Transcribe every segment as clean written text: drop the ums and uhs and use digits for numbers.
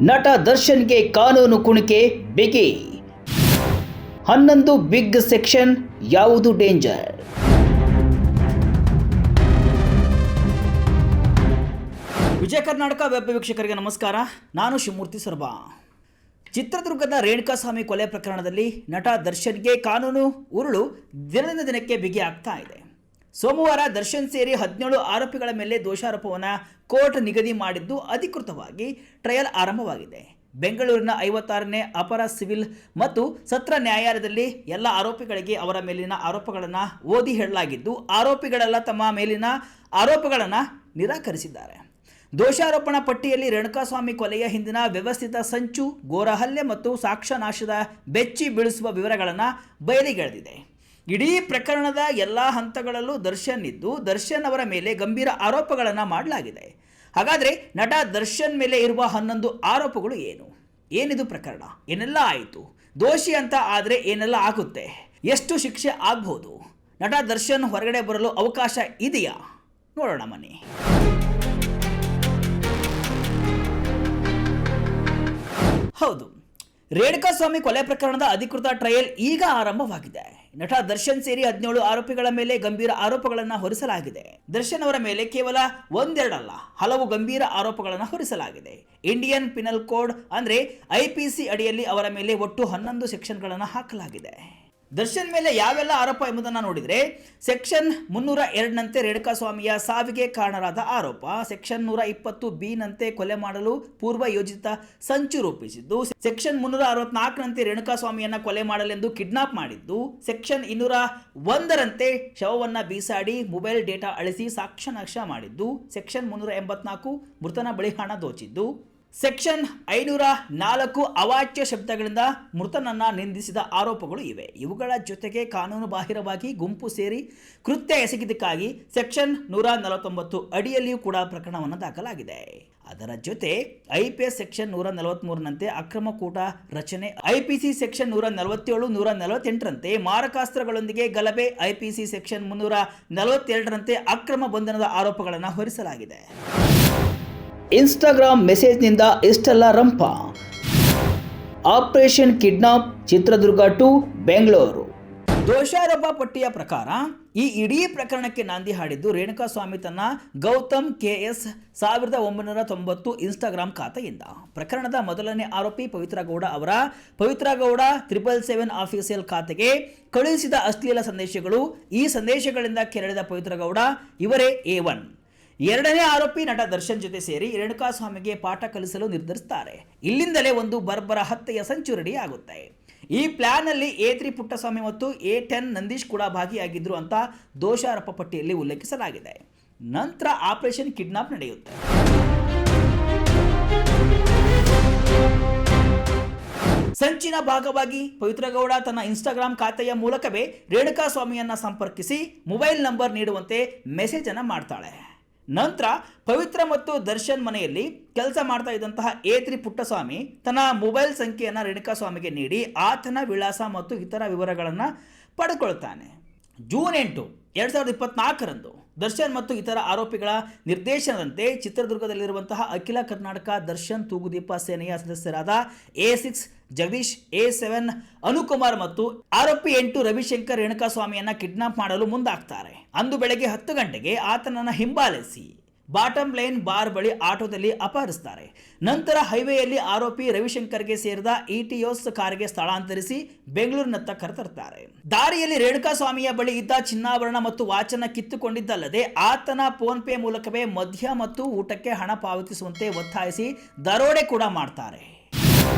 ನಟ ದರ್ಶನ್ಗೆ ಕಾನೂನು ಕುಣಿಕೆ ಬಿಗಿ. 11 ಬಿಗ್ ಸೆಕ್ಷನ್, ಯಾವುದು ಡೇಂಜರ್? ವಿಜಯ ಕರ್ನಾಟಕ ವೆಬ್ ವೀಕ್ಷಕರಿಗೆ ನಮಸ್ಕಾರ. ನಾನು ಶಿವಮೂರ್ತಿ ಸರ್ಬಾ. ಚಿತ್ರದುರ್ಗದ ರೇಣುಕಾಸ್ವಾಮಿ ಕೊಲೆ ಪ್ರಕರಣದಲ್ಲಿ ನಟ ದರ್ಶನ್ಗೆ ಕಾನೂನು ಉರುಳು ದಿನದಿಂದ ದಿನಕ್ಕೆ ಬಿಗಿ ಆಗ್ತಾ ಇದೆ. ಸೋಮವಾರ ದರ್ಶನ್ ಸೇರಿ 17 ಆರೋಪಿಗಳ ಮೇಲೆ ದೋಷಾರೋಪವನ್ನು ಕೋರ್ಟ್ ನಿಗದಿ ಮಾಡಿದ್ದು ಅಧಿಕೃತವಾಗಿ ಟ್ರಯಲ್ ಆರಂಭವಾಗಿದೆ. ಬೆಂಗಳೂರಿನ 56ನೇ ಅಪರ ಸಿವಿಲ್ ಮತ್ತು ಸತ್ರ ನ್ಯಾಯಾಲಯದಲ್ಲಿ ಎಲ್ಲ ಆರೋಪಿಗಳಿಗೆ ಅವರ ಮೇಲಿನ ಆರೋಪಗಳನ್ನು ಓದಿ ಹೇಳಲಾಗಿದ್ದು, ಆರೋಪಿಗಳೆಲ್ಲ ತಮ್ಮ ಮೇಲಿನ ಆರೋಪಗಳನ್ನು ನಿರಾಕರಿಸಿದ್ದಾರೆ. ದೋಷಾರೋಪಣಾ ಪಟ್ಟಿಯಲ್ಲಿ ರೇಣುಕಾಸ್ವಾಮಿ ಕೊಲೆಯ ಹಿಂದಿನ ವ್ಯವಸ್ಥಿತ ಸಂಚು, ಘೋರ ಹಲ್ಲೆ ಮತ್ತು ಸಾಕ್ಷ್ಯನಾಶದ ಬೆಚ್ಚಿ ಬೀಳಿಸುವ ವಿವರಗಳನ್ನು ಬಯಲಿಗೆಳೆದಿದೆ. ಇಡೀ ಪ್ರಕರಣದ ಎಲ್ಲ ಹಂತಗಳಲ್ಲೂ ದರ್ಶನ್ ಇದ್ದು, ದರ್ಶನ್ ಅವರ ಮೇಲೆ ಗಂಭೀರ ಆರೋಪಗಳನ್ನು ಮಾಡಲಾಗಿದೆ. ಹಾಗಾದರೆ ನಟ ದರ್ಶನ್ ಮೇಲೆ ಇರುವ 11 ಆರೋಪಗಳು ಏನಿದು ಪ್ರಕರಣ? ಏನೆಲ್ಲ ಆಯಿತು? ದೋಷಿ ಅಂತ ಆದರೆ ಏನೆಲ್ಲ ಆಗುತ್ತೆ? ಎಷ್ಟು ಶಿಕ್ಷೆ ಆಗ್ಬೋದು? ನಟ ದರ್ಶನ್ ಹೊರಗಡೆ ಬರಲು ಅವಕಾಶ ಇದೆಯಾ? ನೋಡೋಣ ಬನ್ನಿ. ಹೌದು, ರೇಣುಕಾಸ್ವಾಮಿ ಕೊಲೆ ಪ್ರಕರಣದ ಅಧಿಕೃತ ಟ್ರಯಲ್ ಈಗ ಆರಂಭವಾಗಿದೆ. ನಟ ದರ್ಶನ್ ಸೇರಿ 17 ಆರೋಪಿಗಳ ಮೇಲೆ ಗಂಭೀರ ಆರೋಪಗಳನ್ನು ಹೊರಿಸಲಾಗಿದೆ. ದರ್ಶನ್ ಅವರ ಮೇಲೆ ಕೇವಲ ಒಂದೆರಡಲ್ಲ, ಹಲವು ಗಂಭೀರ ಆರೋಪಗಳನ್ನು ಹೊರಿಸಲಾಗಿದೆ. ಇಂಡಿಯನ್ ಪಿನಲ್ ಕೋಡ್ ಅಂದರೆ IPC ಅಡಿಯಲ್ಲಿ ಅವರ ಮೇಲೆ ಒಟ್ಟು 11 ಸೆಕ್ಷನ್ಗಳನ್ನು ಹಾಕಲಾಗಿದೆ. ದರ್ಶನ್ ಮೇಲೆ ಯಾವೆಲ್ಲ ಆರೋಪ ಎಂಬುದನ್ನು ನೋಡಿದರೆ, ಸೆಕ್ಷನ್ 302ನಂತೆ ರೇಣುಕಾಸ್ವಾಮಿಯ ಸಾವಿಗೆ ಕಾರಣರಾದ ಆರೋಪ, ಸೆಕ್ಷನ್ 120B ನಂತೆ ಕೊಲೆ ಮಾಡಲು ಪೂರ್ವ ಯೋಜಿತ ಸಂಚು ರೂಪಿಸಿದ್ದು, ಸೆಕ್ಷನ್ 364ನಂತೆ ರೇಣುಕಾಸ್ವಾಮಿಯನ್ನ ಕೊಲೆ ಮಾಡಲೆಂದು ಕಿಡ್ನಾಪ್ ಮಾಡಿದ್ದು, ಸೆಕ್ಷನ್ 201ರಂತೆ ಶವವನ್ನು ಬೀಸಾಡಿ ಮೊಬೈಲ್ ಡೇಟಾ ಅಳಿಸಿ ಸಾಕ್ಷ್ಯನಾಶ ಮಾಡಿದ್ದು, ಸೆಕ್ಷನ್ 384 ಮೃತನ ಬಳಿ ಹಣ ದೋಚಿದ್ದು, ಸೆಕ್ಷನ್ 504 ಅವಾಚ್ಯ ಶಬ್ದಗಳಿಂದ ಮೃತನನ್ನ ನಿಂದಿಸಿದ ಆರೋಪಗಳು ಇವೆ. ಇವುಗಳ ಜೊತೆಗೆ ಕಾನೂನು ಬಾಹಿರವಾಗಿ ಗುಂಪು ಸೇರಿ ಕೃತ್ಯ ಎಸಗಿದ್ದಕ್ಕಾಗಿ ಸೆಕ್ಷನ್ 149 ಅಡಿಯಲ್ಲಿಯೂ ಕೂಡ ಪ್ರಕರಣವನ್ನು ದಾಖಲಾಗಿದೆ. ಅದರ ಜೊತೆ IPS ಸೆಕ್ಷನ್ 143ನಂತೆ ಅಕ್ರಮ ಕೂಟ ರಚನೆ, IPC ಸೆಕ್ಷನ್ 147, 148ರಂತೆ ಮಾರಕಾಸ್ತ್ರಗಳೊಂದಿಗೆ ಗಲಭೆ, IPC ಸೆಕ್ಷನ್ 342ರಂತೆ ಅಕ್ರಮ ಬಂಧನದ ಆರೋಪಗಳನ್ನು ಹೊರಿಸಲಾಗಿದೆ. ಇನ್ಸ್ಟಾಗ್ರಾಮ್ ಮೆಸೇಜ್ನಿಂದ ಇಷ್ಟೆಲ್ಲ ರಂಪ. Operation kidnap, Chitradurga to Bengaluru. ದೋಷಾರೋಪ ಪಟ್ಟಿಯ ಪ್ರಕಾರ ಈ ಇಡೀ ಪ್ರಕರಣಕ್ಕೆ ನಾಂದಿ ಹಾಡಿದ್ದು ರೇಣುಕಾಸ್ವಾಮಿ ತನ್ನ ಗೌತಮ್ KS 1990 ಇನ್ಸ್ಟಾಗ್ರಾಮ್ ಖಾತೆಯಿಂದ. ಪ್ರಕರಣದ ಮೊದಲನೇ ಆರೋಪಿ ಪವಿತ್ರ ಗೌಡ ಅವರ ಪವಿತ್ರ ಗೌಡ 777 ಆಫೀಸಿಯಲ್ ಖಾತೆಗೆ ಕಳುಹಿಸಿದ ಅಶ್ಲೀಲ ಸಂದೇಶಗಳು. ಈ ಸಂದೇಶಗಳಿಂದ ಕೆರಳಿದ ಪವಿತ್ರ ಗೌಡ ಇವರೇ A1. ಎರಡನೇ ಆರೋಪಿ ನಟ ದರ್ಶನ್ ಜೊತೆ ಸೇರಿ ರೇಣುಕಾಸ್ವಾಮಿಗೆ ಪಾಠ ಕಲಿಸಲು ನಿರ್ಧರಿಸುತ್ತಾರೆ. ಇಲ್ಲಿಂದಲೇ ಒಂದು ಬರ್ಬರ ಹತ್ಯೆಯ ಸಂಚು ರೆಡಿ ಆಗುತ್ತೆ. ಈ ಪ್ಲಾನ್ ಅಲ್ಲಿ A3 ಪುಟ್ಟಸ್ವಾಮಿ ಮತ್ತು A10 ನಂದೀಶ್ ಕೂಡ ಭಾಗಿಯಾಗಿದ್ರು ಅಂತ ದೋಷಾರೋಪ ಪಟ್ಟಿಯಲ್ಲಿ ಉಲ್ಲೇಖಿಸಲಾಗಿದೆ. ನಂತರ ಆಪರೇಷನ್ ಕಿಡ್ನಾಪ್ ನಡೆಯುತ್ತೆ. ಸಂಚಿನ ಭಾಗವಾಗಿ ಪವಿತ್ರ ಗೌಡ ತನ್ನ ಇನ್ಸ್ಟಾಗ್ರಾಮ್ ಖಾತೆಯ ಮೂಲಕವೇ ರೇಣುಕಾಸ್ವಾಮಿಯನ್ನ ಸಂಪರ್ಕಿಸಿ ಮೊಬೈಲ್ ನಂಬರ್ ನೀಡುವಂತೆ ಮೆಸೇಜ್ ಅನ್ನು ಮಾಡ್ತಾಳೆ. ನಂತರ ಪವಿತ್ರ ಮತ್ತು ದರ್ಶನ್ ಮನೆಯಲ್ಲಿ ಕೆಲಸ ಮಾಡ್ತಾ ಇದ್ದಂತಹ A3 ಪುಟ್ಟಸ್ವಾಮಿ ತನ್ನ ಮೊಬೈಲ್ ಸಂಖ್ಯೆಯನ್ನು ರೇಣುಕಾಸ್ವಾಮಿಗೆ ನೀಡಿ ಆತನ ವಿಳಾಸ ಮತ್ತು ಇತರ ವಿವರಗಳನ್ನು ಪಡೆದುಕೊಳ್ತಾನೆ. ಜೂನ್ 8, 2024ರಂದು ದರ್ಶನ್ ಮತ್ತು ಇತರ ಆರೋಪಿಗಳ ನಿರ್ದೇಶನದಂತೆ ಚಿತ್ರದುರ್ಗದಲ್ಲಿರುವಂತಹ ಅಖಿಲ ಕರ್ನಾಟಕ ದರ್ಶನ್ ತೂಗುದೀಪ ಸೇನೆಯ ಸದಸ್ಯರಾದ A6 ಜಗದೀಶ್, A7 ಅನುಕುಮಾರ್ ಮತ್ತು ಆರೋಪಿ 8 ರವಿಶಂಕರ್ ರೇಣುಕಾಸ್ವಾಮಿಯನ್ನ ಕಿಡ್ನಾಪ್ ಮಾಡಲು ಮುಂದಾಗ್ತಾರೆ. ಅಂದು ಬೆಳಗ್ಗೆ 10 ಗಂಟೆಗೆ ಆತನನ್ನು ಹಿಂಬಾಲಿಸಿ ಬಾಟಮ್ ಲೈನ್ ಬಾರ್ ಬಳಿ ಆಟೋದಲ್ಲಿ ಅಪಹರಿಸ್ತಾರೆ. ನಂತರ ಹೈವೇಯಲ್ಲಿ ಆರೋಪಿ ರವಿಶಂಕರ್ಗೆ ಸೇರಿದ ETOS ಕಾರಿಗೆ ಸ್ಥಳಾಂತರಿಸಿ ಬೆಂಗಳೂರಿನತ್ತ ಕರೆತರ್ತಾರೆ. ದಾರಿಯಲ್ಲಿ ರೇಣುಕಾಸ್ವಾಮಿಯ ಬಳಿ ಇದ್ದ ಚಿನ್ನಾಭರಣ ಮತ್ತು ವಾಚನ್ನ ಕಿತ್ತುಕೊಂಡಿದ್ದಲ್ಲದೆ ಆತನ ಫೋನ್ ಪೇ ಮೂಲಕವೇ ಮದ್ಯ ಮತ್ತು ಊಟಕ್ಕೆ ಹಣ ಪಾವತಿಸುವಂತೆ ಒತ್ತಾಯಿಸಿ ದರೋಡೆ ಕೂಡ ಮಾಡ್ತಾರೆ.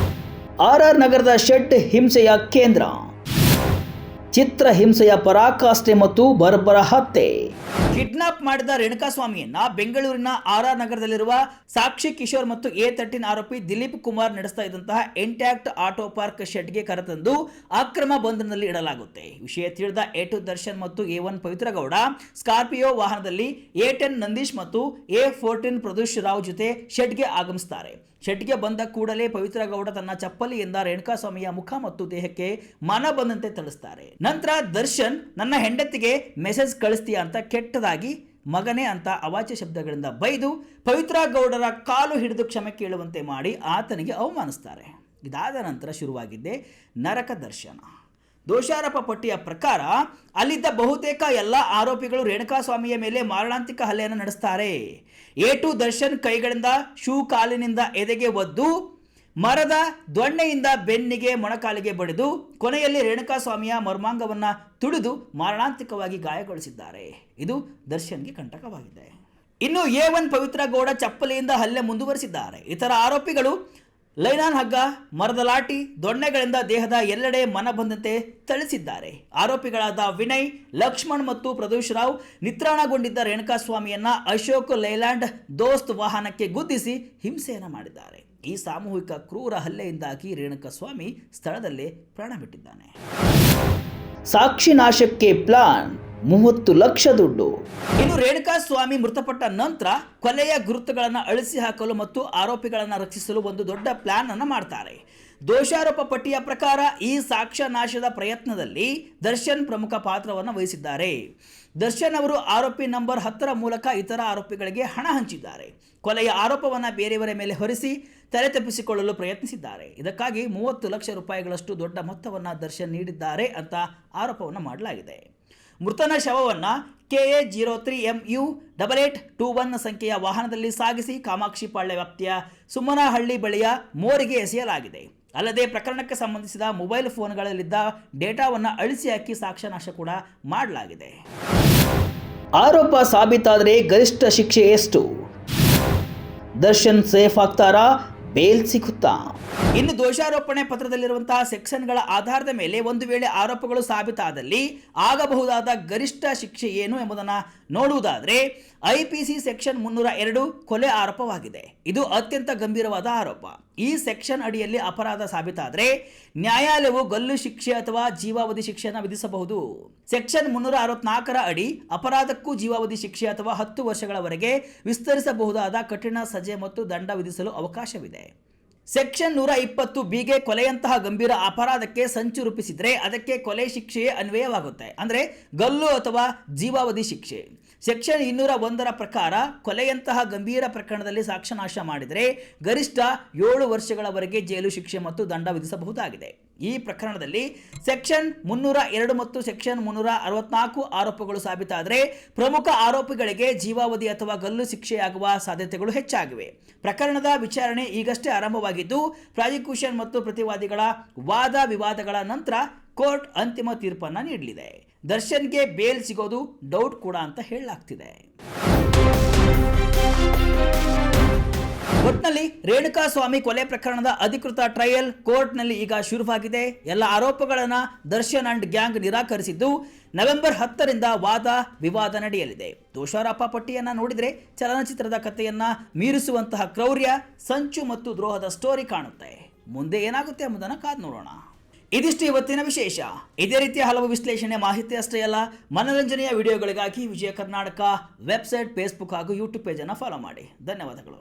RR ನಗರದ ಶೆಡ್ ಹಿಂಸೆಯ ಕೇಂದ್ರ. ಚಿತ್ರ ಹಿಂಸೆಯ ಪರಾಕಾಷ್ಠೆ ಮತ್ತು ಬರ್ಬರ ಹತ್ಯೆ. ಕಿಡ್ನಾಪ್ ಮಾಡಿದ ರೇಣುಕಾಸ್ವಾಮಿಯನ್ನ ಬೆಂಗಳೂರಿನ RR ನಗರದಲ್ಲಿರುವ ಸಾಕ್ಷಿ ಕಿಶೋರ್ ಮತ್ತು A13 ಆರೋಪಿ ದಿಲೀಪ್ ಕುಮಾರ್ ನಡೆಸ್ತಾ ಇದ್ದಂತಹ ಇಂಟ್ಯಾಕ್ಟ್ ಆಟೋ ಪಾರ್ಕ್ ಶೆಡ್ಗೆ ಕರೆತಂದು ಅಕ್ರಮ ಬಂಧನದಲ್ಲಿ ಇಡಲಾಗುತ್ತೆ. ವಿಷಯ ತಿಳಿದ A2 ದರ್ಶನ್ ಮತ್ತು A1 ಪವಿತ್ರ ಗೌಡ ಸ್ಕಾರ್ಪಿಯೋ ವಾಹನದಲ್ಲಿ A10 ನಂದೀಶ್ ಮತ್ತು A14 ಪ್ರದೋಷ್ ರಾವ್ ಜೊತೆ ಶೆಡ್ಗೆ ಆಗಮಿಸುತ್ತಾರೆ. ಶೆಡ್ಗೆ ಬಂದ ಕೂಡಲೇ ಪವಿತ್ರ ಗೌಡ ತನ್ನ ಚಪ್ಪಲಿಯಿಂದ ರೇಣುಕಾಸ್ವಾಮಿಯ ಮುಖ ಮತ್ತು ದೇಹಕ್ಕೆ ಮನ ಬಂದಂತೆ ಥಳಿಸ್ತಾರೆ. ನಂತರ ದರ್ಶನ್ ನನ್ನ ಹೆಂಡತಿಗೆ ಮೆಸೇಜ್ ಕಳಿಸ್ತೀಯಾ ಅಂತ ಕೆಟ್ಟದಾಗಿ ಮಗನೇ ಅಂತ ಅವಾಚ್ಯ ಶಬ್ದಗಳಿಂದ ಬೈದು ಪವಿತ್ರ ಗೌಡರ ಕಾಲು ಹಿಡಿದು ಕ್ಷಮೆ ಕೇಳುವಂತೆ ಮಾಡಿ ಆತನಿಗೆ ಅವಮಾನಿಸ್ತಾರೆ. ಇದಾದ ನಂತರ ಶುರುವಾಗಿದ್ದೆ ನರಕ ದರ್ಶನ. ದೋಷಾರೋಪ ಪಟ್ಟಿಯ ಪ್ರಕಾರ ಅಲ್ಲಿದ್ದ ಬಹುತೇಕ ಎಲ್ಲ ಆರೋಪಿಗಳು ರೇಣುಕಾಸ್ವಾಮಿಯ ಮೇಲೆ ಮಾರಣಾಂತಿಕ ಹಲ್ಲೆಯನ್ನು ನಡೆಸ್ತಾರೆ. A2 ದರ್ಶನ್ ಕೈಗಳಿಂದ ಶೂ ಕಾಲಿನಿಂದ ಎದೆಗೆ ಒದ್ದು ಮರದ ದೊಣ್ಣೆಯಿಂದ ಬೆನ್ನಿಗೆ ಮೊಣಕಾಲಿಗೆ ಬಡಿದು ಕೊನೆಯಲ್ಲಿ ರೇಣುಕಾಸ್ವಾಮಿಯ ಮರ್ಮಾಂಗವನ್ನು ತುಳಿದು ಮಾರಣಾಂತಿಕವಾಗಿ ಗಾಯಗೊಳಿಸಿದ್ದಾರೆ. ಇದು ದರ್ಶನ್ಗೆ ಕಂಟಕವಾಗಿದೆ. ಇನ್ನು A1 ಪವಿತ್ರ ಗೌಡ ಚಪ್ಪಲಿಯಿಂದ ಹಲ್ಲೆ ಮುಂದುವರಿಸಿದ್ದಾರೆ. ಇತರ ಆರೋಪಿಗಳು ಲೈನಾನ್ ಹಗ್ಗ, ಮರದ ಲಾಠಿ, ದೊಣ್ಣೆಗಳಿಂದ ದೇಹದ ಎಲ್ಲೆಡೆ ಮನ ಬಂದಂತೆ ಥಳಿಸಿದ್ದಾರೆ. ಆರೋಪಿಗಳಾದ ವಿನಯ್, ಲಕ್ಷ್ಮಣ್ ಮತ್ತು ಪ್ರದೋಷ್ ರಾವ್ ನಿತ್ರಾಣಗೊಂಡಿದ್ದ ರೇಣುಕಾಸ್ವಾಮಿಯನ್ನ ಅಶೋಕ್ ಲೇಲ್ಯಾಂಡ್ ದೋಸ್ತ್ ವಾಹನಕ್ಕೆ ಗುದ್ದಿಸಿ ಹಿಂಸೆಯನ್ನು ಮಾಡಿದ್ದಾರೆ. ಈ ಸಾಮೂಹಿಕ ಕ್ರೂರ ಹಲ್ಲೆಯಿಂದಾಗಿ ರೇಣುಕಾಸ್ವಾಮಿ ಸ್ಥಳದಲ್ಲೇ ಪ್ರಾಣ ಬಿಟ್ಟಿದ್ದಾನೆ. ಸಾಕ್ಷಿ ನಾಶಕ್ಕೆ ಪ್ಲಾನ್, 30 ಲಕ್ಷ ದುಡ್ಡು. ಇನ್ನು ರೇಣುಕಾಸ್ವಾಮಿ ಮೃತಪಟ್ಟ ನಂತರ ಕೊಲೆಯ ಗುರುತುಗಳನ್ನು ಅಳಿಸಿ ಹಾಕಲು ಮತ್ತು ಆರೋಪಿಗಳನ್ನು ರಕ್ಷಿಸಲು ಒಂದು ದೊಡ್ಡ ಪ್ಲಾನ್ ಅನ್ನು ಮಾಡ್ತಾರೆ. ದೋಷಾರೋಪ ಪಟ್ಟಿಯ ಪ್ರಕಾರ ಈ ಸಾಕ್ಷ್ಯ ನಾಶದ ಪ್ರಯತ್ನದಲ್ಲಿ ದರ್ಶನ್ ಪ್ರಮುಖ ಪಾತ್ರವನ್ನು ವಹಿಸಿದ್ದಾರೆ. ದರ್ಶನ್ ಅವರು ಆರೋಪಿ ನಂಬರ್ 10ರ ಮೂಲಕ ಇತರ ಆರೋಪಿಗಳಿಗೆ ಹಣ ಹಂಚಿದ್ದಾರೆ. ಕೊಲೆಯ ಆರೋಪವನ್ನು ಬೇರೆಯವರ ಮೇಲೆ ಹೊರಿಸಿ ತಲೆ ತಪ್ಪಿಸಿಕೊಳ್ಳಲು ಪ್ರಯತ್ನಿಸಿದ್ದಾರೆ. ಇದಕ್ಕಾಗಿ 30 ಲಕ್ಷ ರೂಪಾಯಿಗಳಷ್ಟು ದೊಡ್ಡ ಮೊತ್ತವನ್ನು ದರ್ಶನ್ ನೀಡಿದ್ದಾರೆ ಅಂತ ಆರೋಪವನ್ನು ಮಾಡಲಾಗಿದೆ. ಮೃತನ ಶವವನ್ನು KA 03MU8821 ಸಂಖ್ಯೆಯ ವಾಹನದಲ್ಲಿ ಸಾಗಿಸಿ ಕಾಮಾಕ್ಷಿಪಾಳ್ಯ ವ್ಯಾಪ್ತಿಯ ಸುಮ್ಮನಹಳ್ಳಿ ಬಳಿಯ ಮೋರಿಗೆ ಎಸೆಯಲಾಗಿದೆ. ಅಲ್ಲದೆ ಪ್ರಕರಣಕ್ಕೆ ಸಂಬಂಧಿಸಿದ ಮೊಬೈಲ್ ಫೋನ್ಗಳಲ್ಲಿದ್ದ ಡೇಟಾವನ್ನು ಅಳಿಸಿ ಹಾಕಿ ಸಾಕ್ಷ್ಯನಾಶ ಕೂಡ ಮಾಡಲಾಗಿದೆ. ಆರೋಪ ಸಾಬೀತಾದರೆ ಗರಿಷ್ಠ ಶಿಕ್ಷೆ ಎಷ್ಟು? ದರ್ಶನ್ ಸೇಫ್ ಆಗ್ತಾರಾ? ಬೇಲ್ ಸಿಗುತ್ತಾ? ಇನ್ನು ದೋಷಾರೋಪಣೆ ಪತ್ರದಲ್ಲಿರುವಂತಹ ಸೆಕ್ಷನ್ಗಳ ಆಧಾರದ ಮೇಲೆ ಒಂದು ವೇಳೆ ಆರೋಪಗಳು ಸಾಬೀತಾದಲ್ಲಿ ಆಗಬಹುದಾದ ಗರಿಷ್ಠ ಶಿಕ್ಷೆ ಏನು ಎಂಬುದನ್ನು ನೋಡುವುದಾದರೆ IPC ಸೆಕ್ಷನ್ 302 ಕೊಲೆ ಆರೋಪವಾಗಿದೆ. ಇದು ಅತ್ಯಂತ ಗಂಭೀರವಾದ ಆರೋಪ. ಈ ಸೆಕ್ಷನ್ ಅಡಿಯಲ್ಲಿ ಅಪರಾಧ ಸಾಬೀತಾದರೆ ನ್ಯಾಯಾಲಯವು ಗಲ್ಲು ಶಿಕ್ಷೆ ಅಥವಾ ಜೀವಾವಧಿ ಶಿಕ್ಷೆಯನ್ನು ವಿಧಿಸಬಹುದು. ಸೆಕ್ಷನ್ 364ರ ಅಡಿ ಅಪರಾಧಕ್ಕೂ ಜೀವಾವಧಿ ಶಿಕ್ಷೆ ಅಥವಾ 10 ವರ್ಷಗಳವರೆಗೆ ವಿಸ್ತರಿಸಬಹುದಾದ ಕಠಿಣ ಸಜೆ ಮತ್ತು ದಂಡ ವಿಧಿಸಲು ಅವಕಾಶವಿದೆ. ಸೆಕ್ಷನ್ 120Bಗೆ ಕೊಲೆಯಂತಹ ಗಂಭೀರ ಅಪರಾಧಕ್ಕೆ ಸಂಚು ರೂಪಿಸಿದರೆ ಅದಕ್ಕೆ ಕೊಲೆ ಶಿಕ್ಷೆಯೇ ಅನ್ವಯವಾಗುತ್ತೆ, ಅಂದರೆ ಗಲ್ಲು ಅಥವಾ ಜೀವಾವಧಿ ಶಿಕ್ಷೆ. ಸೆಕ್ಷನ್ 201ರ ಪ್ರಕಾರ ಕೊಲೆಯಂತಹ ಗಂಭೀರ ಪ್ರಕರಣದಲ್ಲಿ ಸಾಕ್ಷ್ಯನಾಶ ಮಾಡಿದರೆ ಗರಿಷ್ಠ 7 ವರ್ಷಗಳವರೆಗೆ ಜೈಲು ಶಿಕ್ಷೆ ಮತ್ತು ದಂಡ ವಿಧಿಸಬಹುದಾಗಿದೆ. ಈ ಪ್ರಕರಣದಲ್ಲಿ ಸೆಕ್ಷನ್ 302 ಮತ್ತು ಸೆಕ್ಷನ್ 364 ಆರೋಪಗಳು ಸಾಬೀತಾದರೆ ಪ್ರಮುಖ ಆರೋಪಿಗಳಿಗೆ ಜೀವಾವಧಿ ಅಥವಾ ಗಲ್ಲು ಶಿಕ್ಷೆಯಾಗುವ ಸಾಧ್ಯತೆಗಳು ಹೆಚ್ಚಾಗಿವೆ. ಪ್ರಕರಣದ ವಿಚಾರಣೆ ಈಗಷ್ಟೇ ಆರಂಭವಾಗಿದ್ದು ಪ್ರಾಸಿಕ್ಯೂಷನ್ ಮತ್ತು ಪ್ರತಿವಾದಿಗಳ ವಾದ ವಿವಾದಗಳ ನಂತರ ಕೋರ್ಟ್ ಅಂತಿಮ ತೀರ್ಪನ್ನು ನೀಡಲಿದೆ. ದರ್ಶನ್ಗೆ ಬೇಲ್ ಸಿಗೋದು ಡೌಟ್ ಕೂಡ ಅಂತ ಹೇಳಲಾಗ್ತಿದೆ. ಒಟ್ನಲ್ಲಿ ರೇಣುಕಾಸ್ವಾಮಿ ಕೊಲೆ ಪ್ರಕರಣದ ಅಧಿಕೃತ ಟ್ರಯಲ್ ಕೋರ್ಟ್ನಲ್ಲಿ ಈಗ ಶುರುವಾಗಿದೆ. ಎಲ್ಲ ಆರೋಪಗಳನ್ನು ದರ್ಶನ್ ಅಂಡ್ ಗ್ಯಾಂಗ್ ನಿರಾಕರಿಸಿದ್ದು ನವೆಂಬರ್ 10ರಿಂದ ವಾದ ವಿವಾದ ನಡೆಯಲಿದೆ. ದೋಷಾರೋಪ ಪಟ್ಟಿಯನ್ನು ನೋಡಿದರೆ ಚಲನಚಿತ್ರದ ಕಥೆಯನ್ನ ಮೀರಿಸುವಂತಹ ಕ್ರೌರ್ಯ, ಸಂಚು ಮತ್ತು ದ್ರೋಹದ ಸ್ಟೋರಿ ಕಾಣುತ್ತೆ. ಮುಂದೆ ಏನಾಗುತ್ತೆ ಎಂಬುದನ್ನು ಕಾದು ನೋಡೋಣ. ಇದಿಷ್ಟು ಇವತ್ತಿನ ವಿಶೇಷ. ಇದೇ ರೀತಿಯ ಹಲವು ವಿಶ್ಲೇಷಣೆ ಮಾಹಿತಿ ಅಷ್ಟೇ ಅಲ್ಲ, ಮನರಂಜನೆಯ ವಿಡಿಯೋಗಳಿಗಾಗಿ ವಿಜಯ ಕರ್ನಾಟಕ ವೆಬ್ಸೈಟ್, ಫೇಸ್ಬುಕ್ ಹಾಗೂ ಯೂಟ್ಯೂಬ್ ಪೇಜನ್ನು ಫಾಲೋ ಮಾಡಿ. ಧನ್ಯವಾದಗಳು.